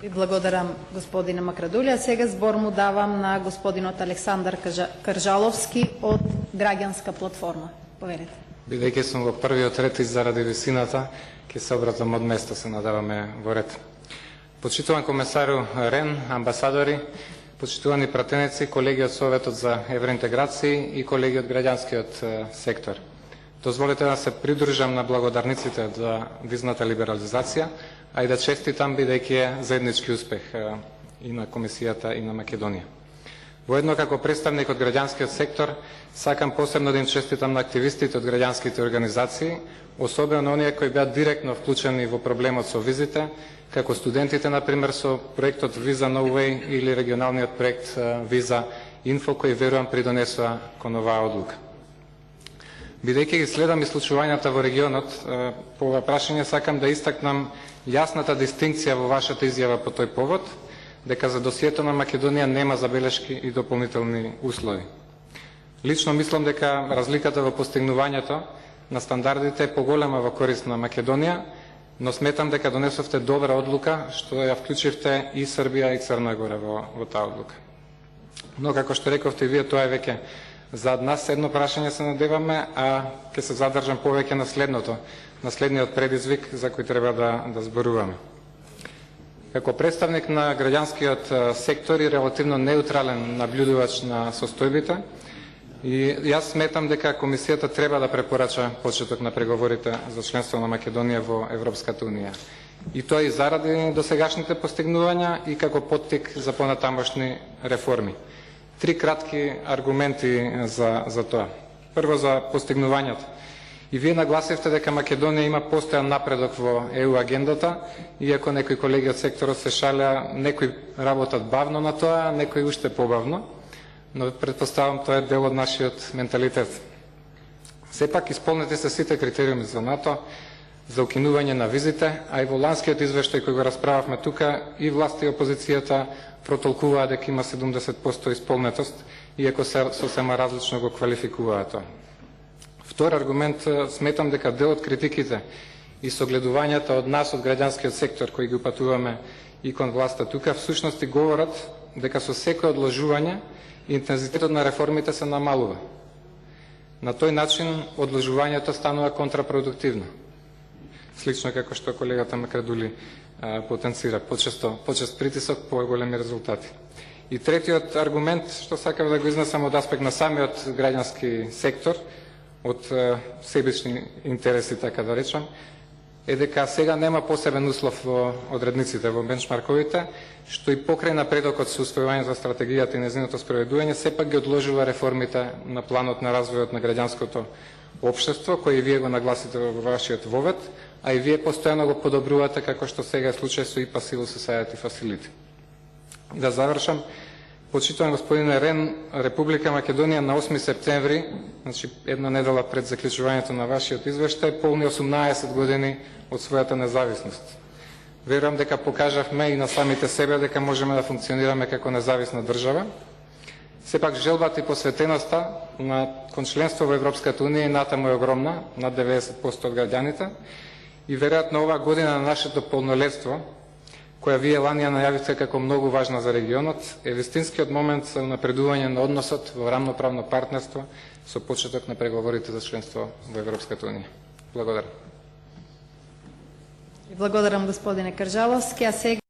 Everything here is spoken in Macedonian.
И благодарам господина Макрадулија. Сега збор му давам на господинот Александар Кржаловски од Граѓанска платформа. Поверете. Бидејќи сум во првиот ред и заради висината, ќе се обратам од место, се надаваме во ред. Почитуван комесару Рен, амбасадори, почитувани пратеници, колеги од Советот за евроинтеграции и колеги од граѓанскиот сектор. Дозволете да се придружам на благодарниците за визната либерализација, а и да честитам бидејќи е заеднички успех и на Комисијата и на Македонија. Воедно како представник од граѓанскиот сектор, сакам посебно да им честитам на активистите од граѓанските организации, особено оние кои беа директно вклучени во проблемот со визите, како студентите, например, со проектот Visa No Way или регионалниот проект Visa Info, кои верувам придонесоа кон оваа одлука. Бидејќи ги следам и случувањата во регионот, по ова прашање сакам да истакнам јасната дистинкција во вашата изјава по тој повод, дека за досието на Македонија нема забелешки и дополнителни услови. Лично мислам дека разликата во постигнувањето на стандардите е поголема во корист на Македонија, но сметам дека донесовте добра одлука што ја вклучивте и Србија и Црна Гора во таа одлука. Но како што рековте и вие, тоа е веќе зад нас. Едно прашање се надеваме, а ќе се задржам повеќе на следниот предизвик за кој треба да зборуваме. Како представник на граѓанскиот сектор и релативно неутрален наблюдувач на состојбите, и јас сметам дека Комисијата треба да препорача почеток на преговорите за членство на Македонија во Европската Унија. И тоа и заради досегашните постигнувања и како поттик за понатамошни реформи. Три кратки аргументи за тоа. Прво за постигнувањата. И вие нагласивте дека Македонија има постојан напредок во ЕУ агендата, иако некои колеги од секторот се шалеа, некои работат бавно на тоа, некои уште побавно, но предпоставам тоа е дел од нашиот менталитет. Сепак исполнети се сите критериуми за НАТО, за укинување на визите, а и во ланскиот извештај кој го расправавме тука, и власта и опозицијата протолкуваа дека има 70% исполнетост, иако сосема различно го квалификуваа тоа. Втор аргумент, сметам дека дел од критиките и согледувањата од нас, од граѓанскиот сектор, кои ги упатуваме и кон власта тука, всушност говорат дека со секој одложување интензитетот на реформите се намалува. На тој начин одложувањето станува контрапродуктивно. Слично како што колегата Макрадули потенцира. Почест притисок, поголеми резултати. И третиот аргумент, што сакам да го изнесам од аспект на самиот граѓански сектор, од себични интереси, така да речам, е дека сега нема посебен услов во одредниците, во бенчмарковите, што и покрај напредокот со усвојување за стратегијата и нејзиното спроведување, сепак ги одложува реформите на планот на развојот на граѓанското општество, кој вие го нагласите во вашиот вовед, а и вие постојано го подобрувате, како што сега е случај со ИПА Civil Society Facility. И да завршам, почитуван господин Рен, Република Македонија на 8 септември, значи една недела пред заклучувањето на вашиот извештај, полни 18 години од својата независност. Верувам дека покажавме и на самите себе дека можеме да функционираме како независна држава. Сепак желбата и посветеноста кон членство во Европската Унија и натаму е огромна, над 90% од граѓаните, и веројатно оваа година на нашето полнолетство, која вие лани ја најавивте како многу важна за регионот, е вистинскиот момент за напредување на односот во рамноправно партнерство со почеток на преговорите за членство во Европската Унија. Благодарам. Благодарам, господине Кржаловски. А сега